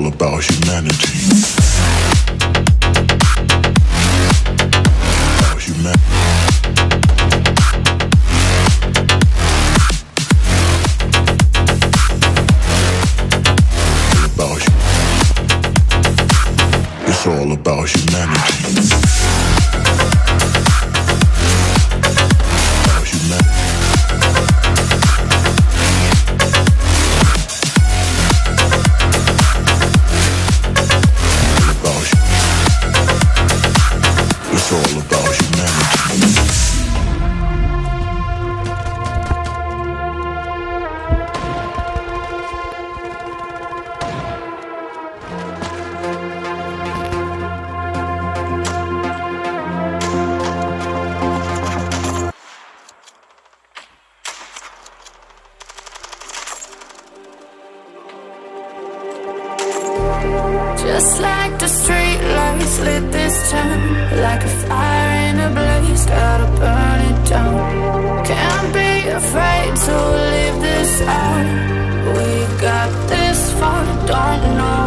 all about humanity. About humanity. It's all about humanity. About humanity. It's all about humanity. Just like the street lights lit this town, like a fire in a blaze, gotta burn it down. Can't be afraid to leave this out. We got this far, don't know